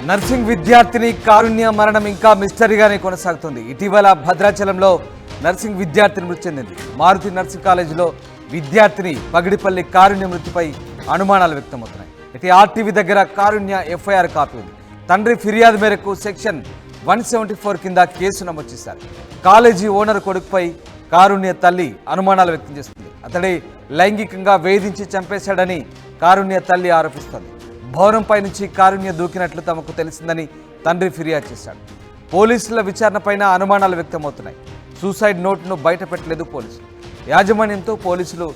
Nursing విద్యార్థిని కారుణ్య మరణం ఇంకా మిస్టరీగానే కొనసాగుతుంది. ఇటీవల భద్రాచలంలో నర్సింగ్ విద్యార్థిని మృతి చెందింది. మారుతి నర్సింగ్ కాలేజీలో విద్యార్థిని పగిడిపల్లి కారుణ్య మృతిపై అనుమానాలు వ్యక్తమవుతున్నాయి. ఇటు ఆర్టీవీ దగ్గర కారుణ్య ఎఫ్ఐఆర్ కాపీ ఉంది. తండ్రి ఫిర్యాదు మేరకు సెక్షన్ 174 కింద కేసు నమోదు చేశారు. కాలేజీ ఓనర్ కొడుకుపై కారుణ్య తల్లి అనుమానాలు వ్యక్తం చేస్తుంది. అతడి లైంగికంగా వేధించి చంపేశాడని కారుణ్య తల్లి ఆరోపిస్తోంది. భవనంపై నుంచి కారుణ్య దూకినట్లు తమకు తెలిసిందని తండ్రి ఫిర్యాదు చేశాడు. పోలీసుల విచారణపైన అనుమానాలు వ్యక్తమవుతున్నాయి. సూసైడ్ నోట్ను బయట పెట్టలేదు పోలీసులు. యాజమాన్యంతో పోలీసులు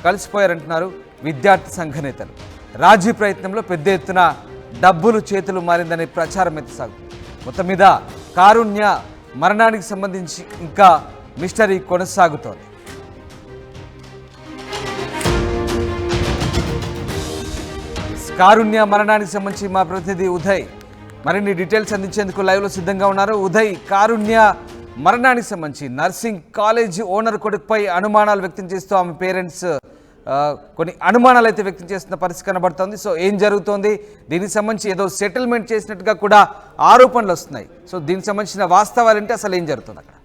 కలిసిపోయారంటున్నారు విద్యార్థి సంఘ నేతలు. రాజీ ప్రయత్నంలో పెద్ద ఎత్తున డబ్బులు చేతులు మారిందని ప్రచారం ఎత్తుసాగుతుంది. మొత్తం మీద కారుణ్య మరణానికి సంబంధించి ఇంకా మిస్టరీ కొనసాగుతోంది. కారుణ్య మరణానికి సంబంధించి మా ప్రతినిధి ఉదయ్ మరిన్ని డీటెయిల్స్ అందించేందుకు లైవ్లో సిద్ధంగా ఉన్నారు. ఉదయ్, కారుణ్య మరణానికి సంబంధించి నర్సింగ్ కాలేజీ ఓనర్ కొడుకుపై అనుమానాలు వ్యక్తం చేస్తూ ఆమె పేరెంట్స్ కొన్ని అనుమానాలు అయితే వ్యక్తం చేస్తున్న పరిస్థితి కనబడుతోంది. సో ఏం జరుగుతోంది? దీనికి సంబంధించి ఏదో సెటిల్మెంట్ చేసినట్టుగా కూడా ఆరోపణలు వస్తున్నాయి. సో దీనికి సంబంధించిన వాస్తవాలు ఏంటి, అసలు ఏం జరుగుతుంది అక్కడ?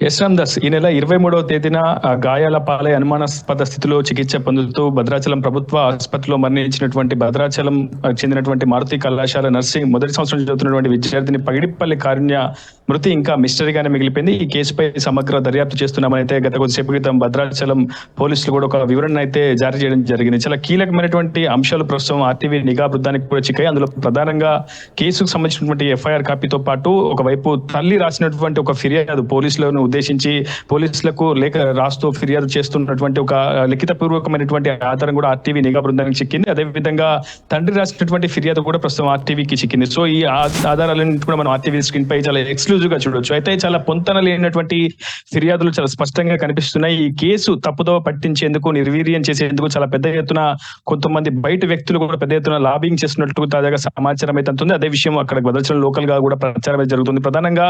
ఎస్ రామ్దాస్, ఈ నెల 23వ తేదీన గాయాల పాలై అనుమానాస్పద స్థితిలో చికిత్స పొందుతూ భద్రాచలం ప్రభుత్వ ఆసుపత్రిలో మరణించినటువంటి భద్రాచలం చెందినటువంటి మారుతి కళాశాల నర్సింగ్ మొదటి సంవత్సరం చదువుతున్నటువంటి విద్యార్థిని పగిడిపల్లి కారుణ్య మృతి ఇంకా మిస్టరీగానే మిగిలిపోయింది. ఈ కేసుపై సమగ్ర దర్యాప్తు చేస్తున్నామని అయితే గత కొద్దిసేపు క్రితం భద్రాచలం పోలీసులు కూడా ఒక వివరణ అయితే జారీ చేయడం జరిగింది. చాలా కీలకమైనటువంటి అంశాలు ప్రస్తుతం ఆర్టీవీ నిఘా బృందానికి కూడా చిక్కాయి. అందులో ప్రధానంగా కేసుకు సంబంధించినటువంటి ఎఫ్ఐఆర్ కాపీతో పాటు ఒకవైపు తల్లి రాసినటువంటి ఒక ఫిర్యాదు పోలీసులను ఉద్దేశించి పోలీసులకు లేఖ రాస్తూ ఫిర్యాదు చేస్తున్నటువంటి ఒక లిఖితపూర్వకమైనటువంటి ఆధారం కూడా ఆర్టీవీ నిఘా బృందానికి చిక్కింది. అదేవిధంగా తండ్రి రాసినటువంటి ఫిర్యాదు కూడా ప్రస్తుతం ఆర్టీవీకి చిక్కింది. సో ఈ ఆధారాలన్నింటి కూడా మనం ఆర్టీవీ స్క్రీన్ పై చాలా ఎక్స్క్లూజివ్ గా చూడొచ్చు. అయితే చాలా పొంతన లేనటువంటి ఫిర్యాదులు చాలా స్పష్టంగా కనిపిస్తున్నాయి. ఈ కేసు తప్పుదోవ పట్టించేందుకు, నిర్వీర్యం చేసేందుకు చాలా పెద్ద ఎత్తున కొంతమంది బయట వ్యక్తులు కూడా పెద్ద ఎత్తున లాబింగ్ చేస్తున్నట్టు తాజాగా సమాచారం అయితే ఉంటుంది. అదే విషయం అక్కడ భద్రాచలం లోకల్ గా కూడా ప్రచారం అయితే జరుగుతుంది. ప్రధానంగా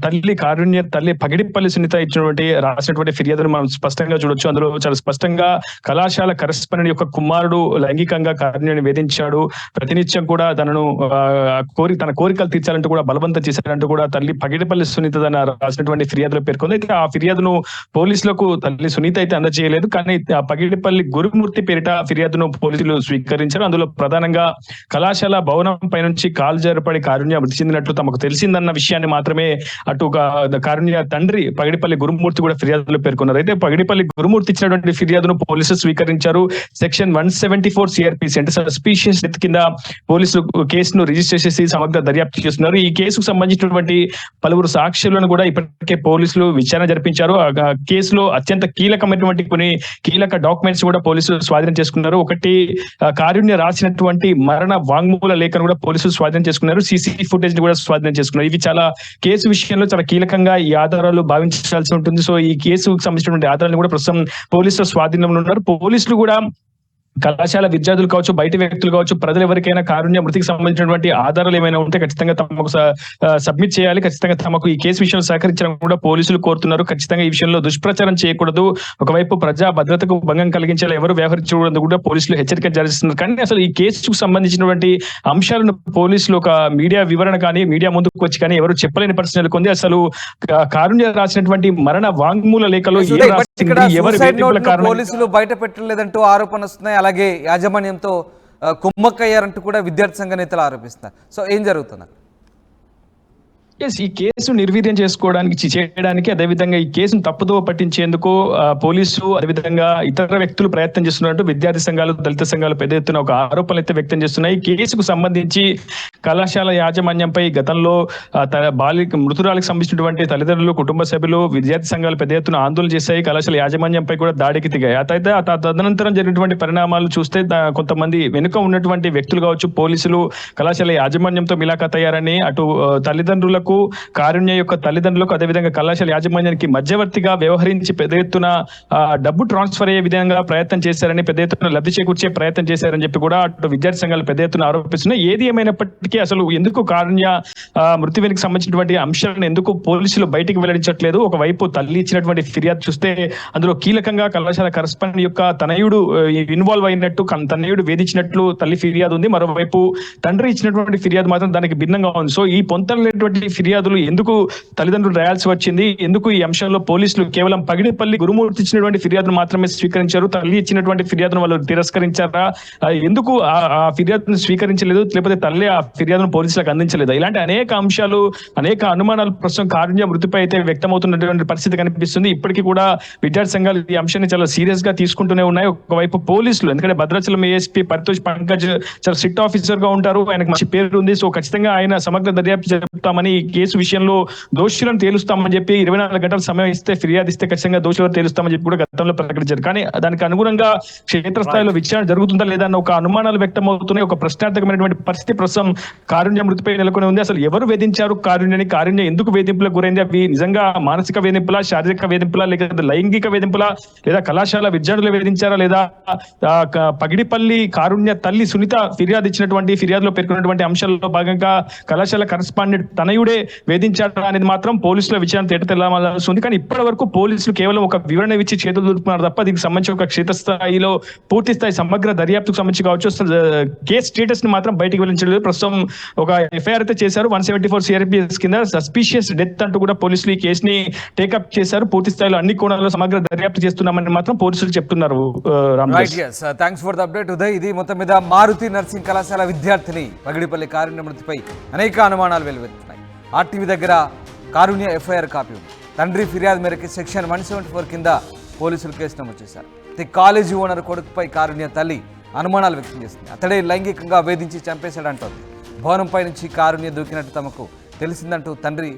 తల్లి కారుణ్య తల్లి పగిడిపల్లి సునీత ఇచ్చినటువంటి రాసినటువంటి ఫిర్యాదులు మనం స్పష్టంగా చూడొచ్చు. అందులో చాలా స్పష్టంగా కళాశాల కరెస్పాండెంట్ యొక్క కుమారుడు లైంగికంగా కారుణ్యాన్ని వేధించాడు, ప్రతినిత్యం కూడా తనను తన కోరికలు తీర్చాలంటూ కూడా బలవంతం చేశారంటూ కూడా తల్లి పగిడిపల్లి సునీత రాసినటువంటి ఫిర్యాదులో పేర్కొంది. అయితే ఆ ఫిర్యాదును పోలీసులకు తల్లి సునీత అయితే అందజేయలేదు. కానీ ఆ పగిడిపల్లి గురుమూర్తి పేరిట ఫిర్యాదును పోలీసులు స్వీకరించారు. అందులో ప్రధానంగా కళాశాల భవనం పై నుంచి కాలు జారిపడి కారుణ్య మృతి చెందినట్లు తమకు తెలిసిందన్న విషయాన్ని మాత్రమే అటు కారుణ్య తండ్రి పగిడిపల్లి గురుమూర్తి కూడా ఫిర్యాదులో పేర్కొన్నారు. అయితే పగిడిపల్లి గురుమూర్తి ఇచ్చినటువంటి ఫిర్యాదును పోలీసులు స్వీకరించారు. సెక్షన్ 174 సిఆర్పిసి అంటే సస్పీషియస్ డెత్ కింద పోలీసులు కేసును రిజిస్టర్ చేసి సమగ్ర దర్యాప్తు చేస్తున్నారు. ఈ కేసుకు సంబంధించినటువంటి పలువురు సాక్షులను కూడా ఇప్పటికే పోలీసులు విచారణ జరిపించారు. ఆ కేసులో అత్యంత కీలకమైనటువంటి కొన్ని కీలక డాక్యుమెంట్స్ కూడా పోలీసులు స్వాధీనం చేసుకున్నారు. ఒకటి కారుణ్య రాసినటువంటి మరణ వాంగ్మూల లేఖను కూడా పోలీసులు స్వాధీనం చేసుకున్నారు. సీసీ ఫుటేజ్ కూడా స్వాధీనం చేసుకున్నారు. ఇవి చాలా కేసు విషయంలో చాలా కీలకంగా ఈ ఆధారాలు భావించాల్సి ఉంటుంది. సో ఈ కేసుకు సంబంధించినటువంటి ఆధారాలను కూడా ప్రస్తుతం పోలీసుల స్వాధీనంలో ఉన్నారు. పోలీసులు కూడా కళాశాల విద్యార్థులు కావచ్చు, బయట వ్యక్తులు కావచ్చు, ప్రజలు ఎవరికైనా కారుణ్య మృతికి సంబంధించినటువంటి ఆధారాలు ఏమైనా ఉంటే ఖచ్చితంగా తమకు సబ్మిట్ చేయాలి. ఖచ్చితంగా తమకు ఈ కేసు విషయంలో సహకరించడం కూడా పోలీసులు కోరుతున్నారు. ఖచ్చితంగా ఈ విషయంలో దుష్ప్రచారం చేయకూడదు, ఒకవైపు ప్రజా భద్రతకు భంగం కలిగించేలా ఎవరు వ్యవహరించకూడదు కూడా పోలీసులు హెచ్చరిక జారీ చేస్తున్నారు. కానీ అసలు ఈ కేసుకు సంబంధించినటువంటి అంశాలను పోలీసులు ఒక మీడియా వివరణ కానీ మీడియా ముందుకు వచ్చి కానీ ఎవరు చెప్పలేని పరిస్థితి నెలకొంది. అసలు కారుణ్య రాసినటువంటి మరణ వాంగ్మూల లేఖలో పోలీసులు బయట పెట్టలేదంటూ ఆరోపణ వస్తున్నాయి. అలాగే యాజమాన్యంతో కుమ్మక్కయ్యారంటూ కూడా విద్యార్థి సంఘ నేతలు ఆరోపిస్తున్నారు. సో ఏం జరుగుతుంది? ఈ కేసు నిర్వీర్యం చేయడానికి అదేవిధంగా ఈ కేసును తప్పుదోవ పట్టించేందుకు పోలీసు అదేవిధంగా ఇతర వ్యక్తులు ప్రయత్నం చేస్తున్నట్టు విద్యార్థి సంఘాలు, దళిత సంఘాలు పెద్ద ఎత్తున ఒక ఆరోపణలు అయితే వ్యక్తం చేస్తున్నాయి. ఈ కేసుకు సంబంధించి కళాశాల యాజమాన్యంపై గతంలో మృతురాలకు సంబంధించినటువంటి తల్లిదండ్రులు, కుటుంబ సభ్యులు, విద్యార్థి సంఘాలు పెద్ద ఎత్తున ఆందోళన చేశాయి. కళాశాల యాజమాన్యంపై కూడా దాడికి దిగాయి. అయితే తదనంతరం జరిగినటువంటి పరిణామాలు చూస్తే కొంతమంది వెనుక ఉన్నటువంటి వ్యక్తులు కావచ్చు, పోలీసులు కళాశాల యాజమాన్యంతో మిలాఖత్ అయ్యారని అటు తల్లిదండ్రులకు, కారుణ్య యొక్క తల్లిదండ్రులకు, అదేవిధంగా కళాశాల యాజమాన్యానికి మధ్యవర్తిగా వ్యవహరించి పెద్ద ఎత్తున డబ్బు ట్రాన్స్ఫర్ అయ్యే విధంగా ప్రయత్నం చేశారని, పెద్ద ఎత్తున లబ్ధి చేకూర్చే ప్రయత్నం చేశారని చెప్పి కూడా అటు విద్యార్థి సంఘాలు పెద్ద ఎత్తున ఆరోపిస్తున్నాయి. ఏది ఏమైనప్పటికీ ఉన్నప్పటికీ అసలు ఎందుకు కారుణ్య మృతి వెనుక సంబంధించినటువంటి అంశాలను ఎందుకు పోలీసులు బయటికి వెల్లడించట్లేదు? ఒకవైపు తల్లి ఇచ్చినటువంటి ఫిర్యాదు చూస్తే అందులో కీలకంగా కళాశాల కరస్పాండెంట్ యొక్క తనయుడు ఇన్వాల్వ్ అయినట్టు, తనయుడు వేధించినట్లు తల్లి ఫిర్యాదు ఉంది. మరోవైపు తండ్రి ఇచ్చినటువంటి ఫిర్యాదు మాత్రం దానికి భిన్నంగా ఉంది. సో ఈ పొంతలేటువంటి ఫిర్యాదులు ఎందుకు తల్లిదండ్రులు రాయాల్సి వచ్చింది? ఎందుకు ఈ అంశంలో పోలీసులు కేవలం పగిడిపల్లి గురుమూర్తి ఇచ్చినటువంటి ఫిర్యాదును మాత్రమే స్వీకరించారు, తల్లి ఇచ్చినటువంటి ఫిర్యాదును వాళ్ళు తిరస్కరించారా? ఎందుకు ఆ ఫిర్యాదును స్వీకరించలేదు, లేకపోతే తల్లి ఆ ఫిర్యాదును పోలీసులకు అందించలేదు? ఇలాంటి అనేక అంశాలు, అనేక అనుమానాలు ప్రస్తుతం కారుణ్య మృతిపై అయితే వ్యక్తమవుతున్నటువంటి పరిస్థితి కనిపిస్తుంది. ఇప్పటికీ కూడా విద్యార్థి సంఘాలు ఈ అంశాన్ని చాలా సీరియస్ గా తీసుకుంటూనే ఉన్నాయి. ఒకవైపు పోలీసులు, ఎందుకంటే భద్రాచలం ఏఎస్పీ పరితోష్ పంకజ్ చాలా స్ట్రిక్ట్ ఆఫీసర్ గా ఉంటారు, ఆయనకు మంచి పేరు ఉంది. సో ఖచ్చితంగా ఆయన సమగ్ర దర్యాప్తు చెప్తామని, ఈ కేసు విషయంలో దోషులను తేలుస్తామని చెప్పి 24 గంటల సమయం ఇస్తే, ఫిర్యాదు ఇస్తే ఖచ్చితంగా దోషులను తేలుస్తామని చెప్పి కూడా గతంలో ప్రకటించారు. కానీ దానికి అనుగుణంగా క్షేత్రస్థాయిలో విచారణ జరుగుతుందా లేదా అన్న ఒక అనుమానాలు వ్యక్తమవుతున్నాయి. ఒక ప్రశ్నార్థకమైనటువంటి పరిస్థితి ప్రస్తుతం కారుణ్య మృతిపై నెలకొని ఉంది. అసలు ఎవరు వేధించారు కారుణ్యని? కారుణ్య ఎందుకు వేధింపులకు గురైంది? అవి నిజంగా మానసిక వేధింపులా, శారీరక వేధింపులా, లేకపోతే లైంగిక వేధింపులా, లేదా కళాశాల విద్యార్థులు వేధించారా, లేదా పగిడిపల్లి కారుణ్య తల్లి సునీత ఫిర్యాదు ఇచ్చినటువంటి ఫిర్యాదులో పేర్కొన్నటువంటి అంశాల్లో భాగంగా కళాశాల కరస్పాండెంట్ తనయుడే వేధించారా అనేది మాత్రం పోలీసుల విచారణ తేటతెల్లమాల్సింది. కానీ ఇప్పటి వరకు పోలీసులు కేవలం ఒక వివరణ ఇచ్చి చేతులు దులుపుతున్నారు తప్ప దీనికి సంబంధించి ఒక క్షేత్రస్థాయిలో పూర్తి స్థాయి సమగ్ర దర్యాప్తుకు సంబంధించి కావచ్చు కేసు స్టేటస్ ని మాత్రం బయటకు వెళ్లించలేదు. ప్రస్తుతం ఒక ఎఫ్ఐఆర్ అయితే చేశారు 174 సిఆర్పిఎస్ కింద, సస్పీషియస్ డెత్ అంటూ కూడా పోలీసులు ఈ కేసుని టేకప్ చేశారు. పూర్తి స్థాయిలో అన్ని కోణాల్లో సమగ్ర దర్యాప్తు చేస్తున్నామని మాత్రం పోలీసులు చెప్తున్నారు. Thanks for the update Uday. ఇది మొత్తం మీద మారుతి నర్సింగ్ కళాశాల విద్యార్థిని పగిడిపల్లి కారుణ్య మృతిపై అనేక అనుమానాలు వెలువెత్తుతున్నాయి. ఆర్టీవీ దగ్గర కారుణ్య ఎఫ్ఐఆర్ కాపీ ఉంది. తండ్రి ఫిర్యాదు మేరకు సెక్షన్ 174 కింద పోలీసులు కేసు నమోదు చేశారు. కాలేజీ ఓనర్ కొడుకుపై కారుణ్య తల్లి అనుమానాలు వ్యక్తం చేస్తుంది. అతడే లైంగికంగా వేధించి చంపేశాడంటోంది. భవనంపై నుంచి కారుణ్య దూకినట్టు తమకు తెలిసిందంటూ తండ్రి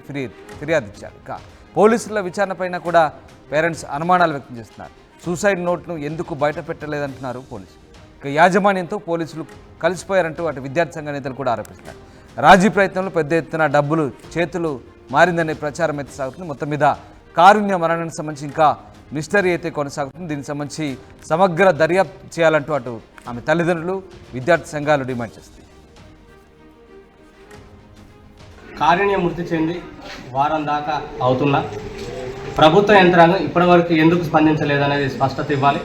ఫిర్యాదు ఇచ్చారు. ఇక పోలీసుల విచారణపైన కూడా పేరెంట్స్ అనుమానాలు వ్యక్తం చేస్తున్నారు. సూసైడ్ నోట్ను ఎందుకు బయట పెట్టలేదంటున్నారు పోలీసులు. ఇక యాజమాన్యంతో పోలీసులు కలిసిపోయారంటూ అటు విద్యార్థి సంఘ నేతలు కూడా ఆరోపిస్తున్నారు. రాజీ ప్రయత్నంలో పెద్ద ఎత్తున డబ్బులు చేతులు మారిందనే ప్రచారం అయితే సాగుతుంది. మొత్తం మీద కారుణ్య మరణానికి సంబంధించి ఇంకా మిస్టరీ అయితే కొనసాగుతుంది. దీనికి సంబంధించి సమగ్ర దర్యాప్తు చేయాలంటూ అటు ఆమె తల్లిదండ్రులు, విద్యార్థి సంఘాలు డిమాండ్ చేస్తాయి. కారుణ్య మృతి చెంది వారం దాకా అవుతున్నా ప్రభుత్వ యంత్రాంగం ఇప్పటివరకు ఎందుకు స్పందించలేదనేది స్పష్టత ఇవ్వాలి.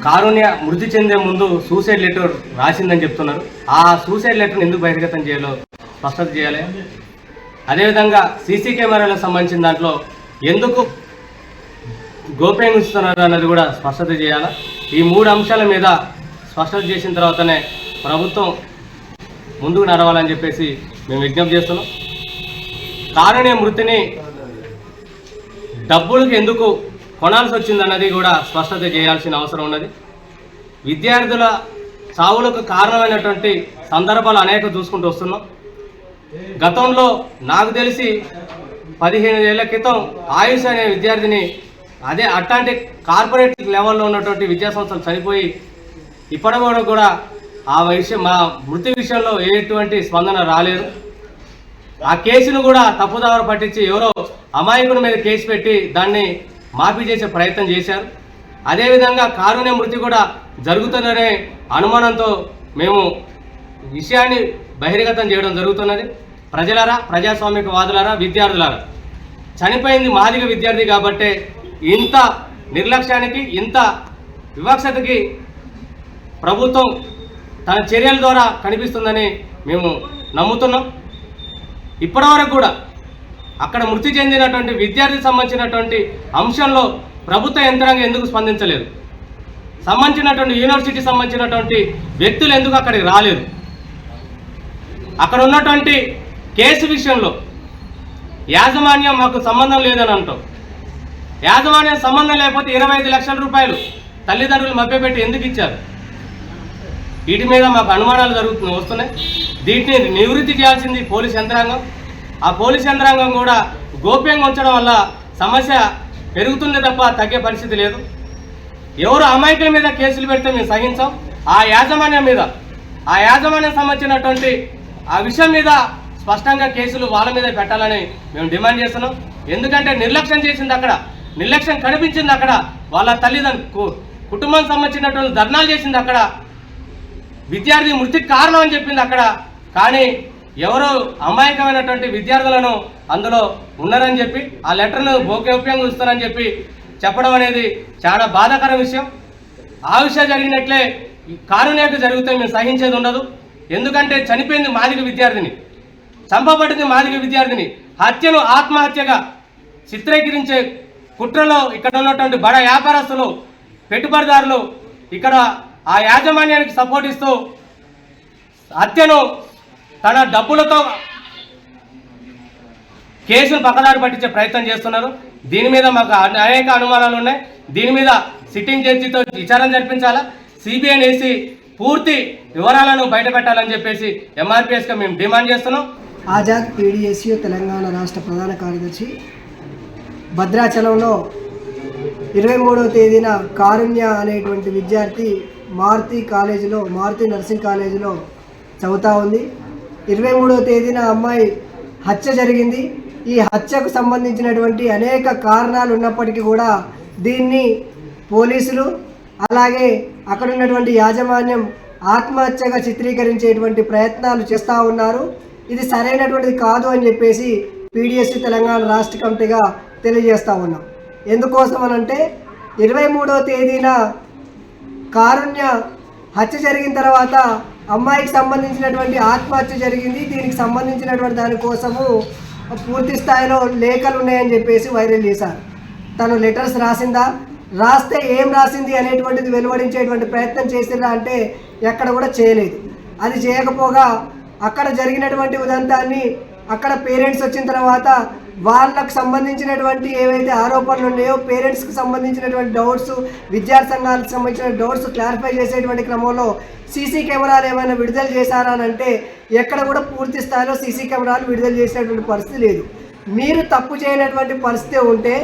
కారుణ్య మృతి చెందే ముందు సూసైడ్ లెటర్ రాసిందని చెప్తున్నారు. ఆ సూసైడ్ లెటర్ని ఎందుకు బహిర్గతం చేయాలో స్పష్టత చేయాలి. అదేవిధంగా సీసీ కెమెరాలకు సంబంధించిన దాంట్లో ఎందుకు గోప్యంగా ఉంచుతున్నారు అన్నది కూడా స్పష్టత చేయాలి. ఈ 3 అంశాల మీద స్పష్టత చేసిన తర్వాతనే ప్రభుత్వం ముందుకు నడవాలని చెప్పేసి మేము విజ్ఞప్తి చేస్తున్నాం. కారుణ్య మృతిని డబ్బులకు ఎందుకు కొనాల్సి వచ్చిందన్నది కూడా స్పష్టత చేయాల్సిన అవసరం ఉన్నది. విద్యార్థుల చావులకు కారణమైనటువంటి సందర్భాలు అనేక చూసుకుంటూ వస్తున్నాం. గతంలో నాకు తెలిసి 15 ఏళ్ల క్రితం ఆయుష్ అనే విద్యార్థిని అదే అట్లాంటి కార్పొరేట్ లెవెల్లో ఉన్నటువంటి విద్యాసంస్థలు చనిపోయి ఇప్పటి కూడా మా మృతి విషయంలో ఎటువంటి స్పందన రాలేదు. ఆ కేసును కూడా తప్పుదారు పట్టించి ఎవరో అమాయకుడి మీద కేసు పెట్టి దాన్ని మాఫీ చేసే ప్రయత్నం చేశారు. అదేవిధంగా కారుణ్య మృతి కూడా జరుగుతుందనే అనుమానంతో మేము విషయాన్ని బహిర్గతం చేయడం జరుగుతున్నది. ప్రజలారా, ప్రజాస్వామికవాదులారా, విద్యార్థులారా, చనిపోయింది మాదిగ విద్యార్థి కాబట్టే ఇంత నిర్లక్ష్యానికి, ఇంత వివక్షతకి ప్రభుత్వం తన చర్యల ద్వారా కనిపిస్తుందని మేము నమ్ముతున్నాం. ఇప్పటివరకు కూడా అక్కడ మృతి చెందినటువంటి విద్యార్థికి సంబంధించినటువంటి అంశంలో ప్రభుత్వ యంత్రాంగం ఎందుకు స్పందించలేదు? సంబంధించినటువంటి యూనివర్సిటీకి సంబంధించినటువంటి వ్యక్తులు ఎందుకు అక్కడికి రాలేదు? అక్కడ ఉన్నటువంటి కేసు విషయంలో యాజమాన్యం మాకు సంబంధం లేదని అంటాం. యాజమాన్యం సంబంధం లేకపోతే 25 లక్షల రూపాయలు తల్లిదండ్రులు మభ్యపెట్టి ఎందుకు ఇచ్చారు? వీటి మీద మాకు అనుమానాలు వస్తున్నాయి. దీన్ని నివృత్తి చేయాల్సింది పోలీస్ యంత్రాంగం. ఆ పోలీస్ యంత్రాంగం కూడా గోప్యంగా ఉంచడం వల్ల సమస్య పెరుగుతుంది తప్ప తగ్గే పరిస్థితి లేదు. ఎవరు అమాయకుల మీద కేసులు పెడితే మేము సహించాం. ఆ యాజమాన్యం మీద, ఆ యాజమాన్యం సంబంధించినటువంటి ఆ విషయం మీద స్పష్టంగా కేసులు వాళ్ళ మీద పెట్టాలని మేము డిమాండ్ చేస్తున్నాం. ఎందుకంటే నిర్లక్ష్యం చేసింది అక్కడ, నిర్లక్ష్యం కనిపించింది అక్కడ. వాళ్ళ తల్లిదండ్రులు కుటుంబం సంబంధించినటువంటి ధర్నాలు చేసింది అక్కడ. విద్యార్థి మృతికి కారణం అని చెప్పింది అక్కడ. కానీ ఎవరో అమాయకమైనటువంటి విద్యార్థులను అందులో ఉన్నారని చెప్పి ఆ లెటర్ను గోప్యంగా ఉంచుతారని చెప్పి చెప్పడం అనేది చాలా బాధాకర విషయం. ఆ విషయం జరిగినట్లే కారుణ్యకు జరిగితే మేము సహించేది ఉండదు. ఎందుకంటే చనిపోయింది మాదిగ విద్యార్థిని, చంపబడింది మాదిగ విద్యార్థిని. హత్యను ఆత్మహత్యగా చిత్రీకరించే కుట్రలో ఇక్కడ ఉన్నటువంటి బడ వ్యాపారస్తులు, పెట్టుబడిదారులు ఇక్కడ ఆ యాజమాన్యానికి సపోర్ట్ ఇస్తూ హత్యను తన డబ్బులతో కేసును పక్కదారి పట్టించే ప్రయత్నం చేస్తున్నారు. దీని మీద మాకు అనేక అనుమానాలు ఉన్నాయి. దీని మీద సిట్టింగ్ జడ్జితో విచారణ జరిపించాలా, సిబిఐని వేసి పూర్తి వివరాలను బయటపెట్టాలని చెప్పేసి ఎంఆర్పిఎస్గా మేము డిమాండ్ చేస్తున్నాం. ఆజాద్ పీడిఎస్యు తెలంగాణ రాష్ట్ర ప్రధాన కార్యదర్శి. భద్రాచలంలో 23వ తేదీన కారుణ్య అనేటువంటి విద్యార్థి మారుతి నర్సింగ్ కాలేజీలో చదువుతూ ఉంది. 23వ తేదీన అమ్మాయి హత్య జరిగింది. ఈ హత్యకు సంబంధించినటువంటి అనేక కారణాలు ఉన్నప్పటికీ కూడా దీన్ని పోలీసులు అలాగే అక్కడ ఉన్నటువంటి యాజమాన్యం ఆత్మహత్యగా చిత్రీకరించేటువంటి ప్రయత్నాలు చేస్తూ ఉన్నారు. ఇది సరైనటువంటిది కాదు అని చెప్పేసి పీడిఎస్యు తెలంగాణ రాష్ట్ర కమిటీగా తెలియజేస్తూ ఉన్నాం. ఎందుకోసం అనంటే 23వ తేదీన కారుణ్య హత్య జరిగిన తర్వాత అమ్మాయికి సంబంధించినటువంటి ఆత్మహత్య జరిగింది. దీనికి సంబంధించినటువంటి దానికోసము పూర్తి స్థాయిలో లేఖలు ఉన్నాయని చెప్పేసి వైరల్ చేశారు. తను లెటర్స్ రాసిందా, రాస్తే ఏం రాసింది అనేటువంటిది వెలువడించేటువంటి ప్రయత్నం చేసిరా అంటే ఎక్కడ కూడా చేయలేదు. అది చేయకపోగా అక్కడ జరిగినటువంటి ఉదంతాన్ని అక్కడ పేరెంట్స్ వచ్చిన తర్వాత వాళ్ళకు సంబంధించినటువంటి ఏవైతే ఆరోపణలు ఉన్నాయో పేరెంట్స్కి సంబంధించినటువంటి డౌట్స్, విద్యార్థి సంఘాలకు సంబంధించిన డౌట్స్ క్లారిఫై చేసేటువంటి క్రమంలో సీసీ కెమెరాలు ఏమైనా విడుదల చేశారా అని అంటే ఎక్కడ కూడా పూర్తి స్థాయిలో సీసీ కెమెరాలు విడుదల చేసినటువంటి పరిస్థితి లేదు. మీరు తప్పు చేయనటువంటి పరిస్థితి ఉంటే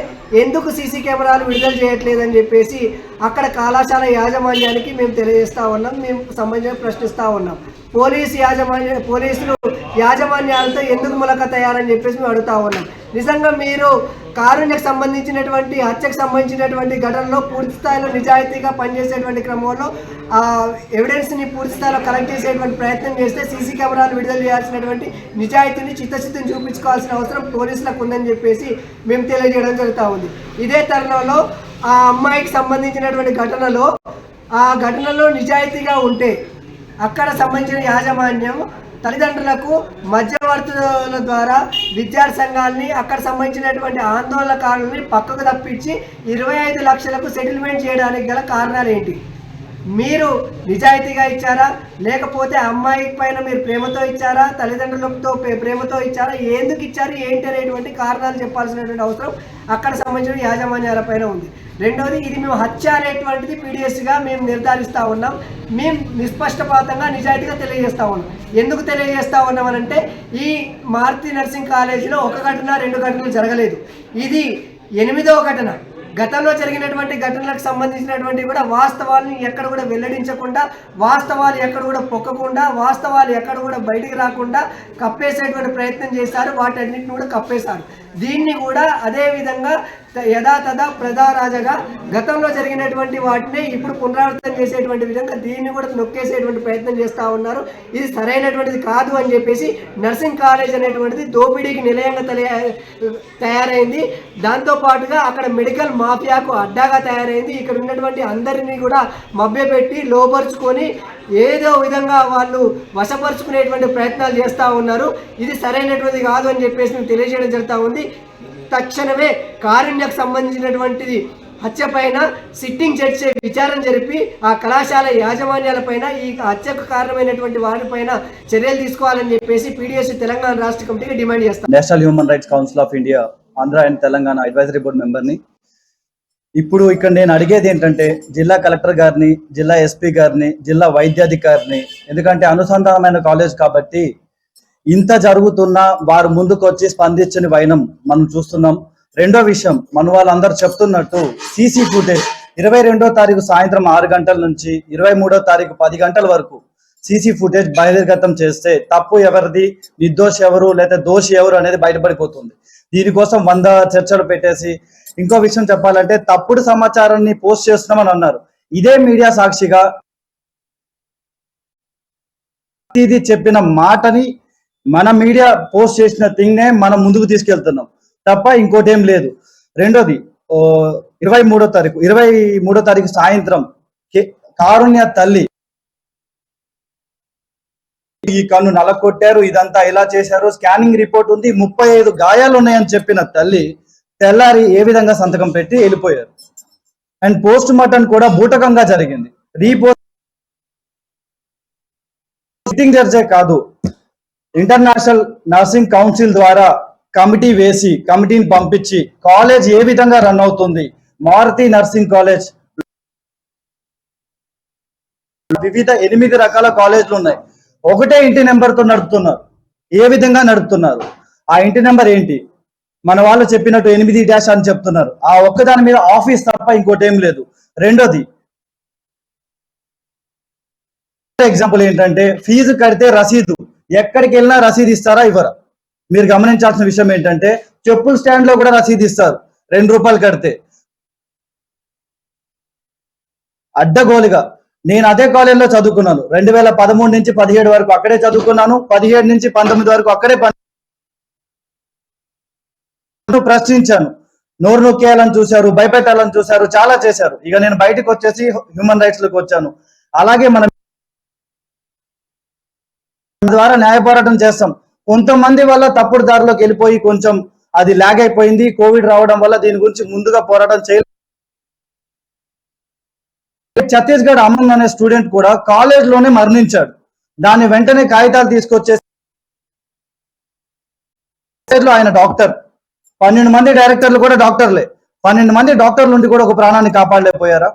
ఎందుకు సీసీ కెమెరాలు విడుదల చేయట్లేదని చెప్పేసి అక్కడ కళాశాల యాజమాన్యానికి మేము తెలియజేస్తూ ఉన్నాం, మేము సంబంధించిన ప్రశ్నిస్తూ ఉన్నాం. పోలీసులు యాజమాన్యాలతో ఎందుకు ములకత్ అయ్యారని చెప్పేసి మేము అడుగుతూ ఉన్నాం. నిజంగా మీరు కారుణ్యకు సంబంధించినటువంటి హత్యకు సంబంధించినటువంటి ఘటనలో పూర్తి స్థాయిలో నిజాయితీగా పనిచేసేటువంటి క్రమంలో ఎవిడెన్స్ని పూర్తి స్థాయిలో కలెక్ట్ చేసేటువంటి ప్రయత్నం చేస్తే సీసీ కెమెరాలు విడుదల చేయాల్సినటువంటి నిజాయితీని చిత్తశుద్ధిని చూపించుకోవాల్సిన అవసరం పోలీసులకు ఉందని చెప్పేసి మేము తెలియజేయడం జరుగుతూ ఉంది. ఇదే తరుణంలో ఆ అమ్మాయికి సంబంధించినటువంటి ఘటనలో నిజాయితీగా ఉంటే అక్కడ సంబంధించిన యాజమాన్యం తల్లిదండ్రులకు మధ్యవర్తుల ద్వారా విద్యార్థి సంఘాలని అక్కడ సంబంధించినటువంటి ఆందోళనకారులని పక్కకు తప్పించి 25 లక్షలకు సెటిల్మెంట్ చేయడానికి గల కారణాలు ఏంటి? మీరు నిజాయితీగా ఇచ్చారా, లేకపోతే అమ్మాయి పైన మీరు ప్రేమతో ఇచ్చారా, తల్లిదండ్రులతో ప్రేమతో ఇచ్చారా, ఎందుకు ఇచ్చారు ఏంటి అనేటువంటి కారణాలు చెప్పాల్సినటువంటి అవసరం అక్కడ సంబంధించిన యాజమాన్యాల పైన ఉంది. రెండోది, ఇది మేము హత్య అనేటువంటిది పీడిఎస్గా మేము నిర్ధారిస్తూ ఉన్నాం. మేము నిష్పక్షపాతంగా నిజాయితీగా తెలియజేస్తూ ఉన్నాం. ఎందుకు తెలియజేస్తూ ఉన్నామనంటే ఈ మారుతి నర్సింగ్ కాలేజీలో 1 ఘటన 2 ఘటనలు జరగలేదు. ఇది 8వ ఘటన. గతంలో జరిగినటువంటి ఘటనలకు సంబంధించినటువంటి కూడా వాస్తవాలను ఎక్కడ కూడా వెల్లడించకుండా, వాస్తవాలు ఎక్కడ కూడా పొక్కకుండా, వాస్తవాలు ఎక్కడ కూడా బయటికి రాకుండా కప్పేసేటువంటి ప్రయత్నం చేశారు. వాటన్నిటిని కూడా కప్పేశారు. దీన్ని కూడా అదేవిధంగా యథాతథ ప్రధారాజగా గతంలో జరిగినటువంటి వాటిని ఇప్పుడు పునరావృతం చేసేటువంటి విధంగా దీన్ని కూడా నొక్కేసేటువంటి ప్రయత్నం చేస్తూ ఉన్నారు. ఇది సరైనటువంటిది కాదు అని చెప్పేసి నర్సింగ్ కాలేజ్ అనేటువంటిది దోపిడీకి నిలయంగా తయారైంది. దాంతోపాటుగా అక్కడ మెడికల్ మాఫియాకు అడ్డాగా తయారైంది. ఇక్కడ ఉన్నటువంటి అందరినీ కూడా మభ్యపెట్టి లోపరుచుకొని ఏదో విధంగా వాళ్ళు వశపరుచుకునేటువంటి ప్రయత్నాలు చేస్తూ ఉన్నారు. ఇది సరైనటువంటిది కాదు అని చెప్పేసి మేము తెలియజేయడం జరుగుతూ ఉంది. తక్షణమే కారుణ్యకు సంబంధించినటువంటిది హత్య పైన సిట్టింగ్ జడ్జి విచారణ జరిపి ఆ కళాశాల యాజమాన్యాలపైన ఈ హత్యకు కారణమైనటువంటి వారిపైన చర్యలు తీసుకోవాలని చెప్పేసి పీడిఎస్ తెలంగాణ రాష్ట్ర కమిటీకి డిమాండ్ చేస్తాం. National human rights council of India Andhra and Telangana advisory board మెంబర్ని. ఇప్పుడు ఇక్కడ నేను అడిగేది ఏంటంటే జిల్లా కలెక్టర్ గారిని, జిల్లా ఎస్పీ గారిని, జిల్లా వైద్యాధికారిని, ఎందుకంటే అనుసంధానమైన కాలేజ్ కాబట్టి ఇంత జరుగుతున్నా వారు ముందుకు వచ్చి స్పందించని వైనం మనం చూస్తున్నాం. రెండో విషయం, మన వాళ్ళందరూ చెప్తున్నట్టు సీసీ ఫుటేజ్ 22వ తారీఖు సాయంత్రం 6 గంటల నుంచి 23వ తారీఖు 10 గంటల వరకు సీసీ ఫుటేజ్ బహిర్గతం చేస్తే తప్పు ఎవరిది, నిర్దోషి ఎవరు, లేదా దోషి ఎవరు అనేది బయటపడిపోతుంది. దీనికోసం 100 చర్చలు పెట్టేసి, ఇంకో విషయం చెప్పాలంటే తప్పుడు సమాచారాన్ని పోస్ట్ చేస్తున్నామని అన్నారు. ఇదే మీడియా సాక్షిగా ఇది చెప్పిన మాటని మన మీడియా పోస్ట్ చేసిన థింగ్నే మనం ముందుకు తీసుకెళ్తున్నాం తప్ప ఇంకోటి ఏం లేదు. రెండోది 23వ తారీఖు సాయంత్రం కారుణ్య తల్లి ఈ కన్ను నలకొట్టారు, ఇదంతా ఇలా చేశారు, స్కానింగ్ రిపోర్ట్ ఉంది, 35 గాయాలు ఉన్నాయని చెప్పిన తల్లి తెల్లారి ఏ విధంగా సంతకం పెట్టి వెళ్ళిపోయారు. అండ్ పోస్ట్ మార్టం కూడా బూటకంగా జరిగింది. సిట్టింగ్ జడ్జే కాదు, ఇంటర్నేషనల్ నర్సింగ్ కౌన్సిల్ ద్వారా కమిటీ వేసి కమిటీని పంపించి కాలేజ్ ఏ విధంగా రన్ అవుతుంది, మారుతి నర్సింగ్ కాలేజ్ వివిధ 8 రకాల కాలేజీలు ఉన్నాయి, ఒకటే ఇంటి నెంబర్తో నడుపుతున్నారు. ఏ విధంగా నడుపుతున్నారు, ఆ ఇంటి నెంబర్ ఏంటి? మన వాళ్ళు చెప్పినట్టు 8- అని చెప్తున్నారు. ఆ ఒక్కదాని మీద ఆఫీస్ తప్ప ఇంకోటి ఏం లేదు. రెండోది ఎగ్జాంపుల్ ఏంటంటే ఫీజు కడితే రసీదు, ఎక్కడికి వెళ్ళినా రసీదు ఇస్తారా ఇవ్వరా? మీరు గమనించాల్సిన విషయం ఏంటంటే చెప్పుల స్టాండ్ లో కూడా రసీదు ఇస్తారు 2 రూపాయలు కడితే. అడ్డగోలుగా నేను అదే కాలేజీలో చదువుకున్నాను. 2013 నుంచి 17 వరకు అక్కడే చదువుకున్నాను. 17 నుంచి 19 వరకు అక్కడే ప్రశ్నించాను. నోరు నొక్కేయాలని చూశారు, భయపెట్టాలని చూశారు, చాలా చేశారు. ఇక నేను బయటకు వచ్చేసి హ్యూమన్ రైట్స్ లోకి వచ్చాను. అలాగే మనం ద్వారా న్యాయ పోరాటం చేస్తాం. కొంతమంది వల్ల తప్పుడు దారిలోకి వెళ్ళిపోయి కొంచెం అది లాగ్ అయిపోయింది. కోవిడ్ రావడం వల్ల దీని గురించి ముందుగా పోరాటం చేయలేదు. ఛత్తీస్గఢ్ అమన్ అనే స్టూడెంట్ కూడా కాలేజ్ లోనే మరణించాడు. దాన్ని వెంటనే కాగితాలు తీసుకొచ్చేసి ఆయన డాక్టర్, 12 మంది డైరెక్టర్లు కూడా డాక్టర్లే. 12 మంది డాక్టర్లు ఉండి కూడా ఒక ప్రాణాన్ని కాపాడలేకపోయారా?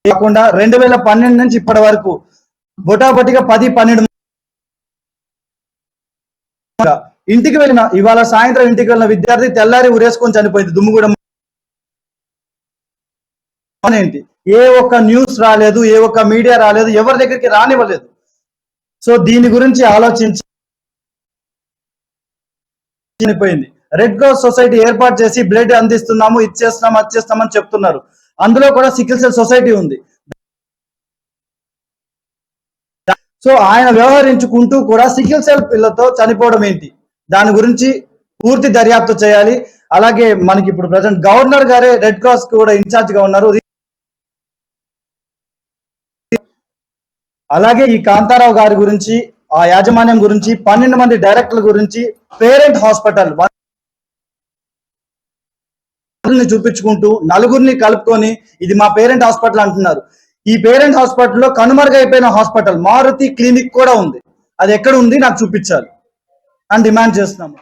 కాకుండా 2012 నుంచి ఇప్పటి వరకు బొటాబొటిగా 10-12 ఇంటికి వెళ్ళిన, ఇవాళ సాయంత్రం ఇంటికి వెళ్ళిన విద్యార్థి తెల్లారి ఉరేసుకొని చనిపోయింది దుమ్ముగూడెం. ఏంటి, ఏ ఒక్క న్యూస్ రాలేదు, ఏ ఒక్క మీడియా రాలేదు, ఎవరి దగ్గరికి రానివ్వలేదు. సో దీని గురించి ఆలోచించి చనిపోయింది. రెడ్ క్రాస్ సొసైటీ ఏర్పాటు చేసి బ్లడ్ అందిస్తున్నాము, ఇచ్చేస్తున్నాము, వచ్చేస్తామని చెప్తున్నారు. అందులో కూడా సికిల్ సెల్ సొసైటీ ఉంది. సో ఆయన వ్యవహరించుకుంటూ కూడా సికిల్ సెల్ పిల్లతో చనిపోవడం ఏంటి, దాని గురించి పూర్తి దర్యాప్తు చేయాలి. అలాగే మనకి ఇప్పుడు ప్రజెంట్ గవర్నర్ గారే రెడ్ క్రాస్ కూడా ఇన్ఛార్జ్ గా ఉన్నారు. అలాగే ఈ కాంతారావు గారి గురించి, ఆ యాజమాన్యం గురించి, 12 మంది డైరెక్టర్ల గురించి, పేరెంట్ హాస్పిటల్ చూపించుకుంటూ నలుగురిని కలుపుకొని ఇది మా పేరెంట్ హాస్పిటల్ అంటున్నారు. ఈ పేరెంట్ హాస్పిటల్లో కనుమరుగైపోయిన హాస్పిటల్ మారుతి క్లినిక్ కూడా ఉంది. అది ఎక్కడ ఉంది నాకు చూపించాలి అని డిమాండ్ చేస్తున్నాము.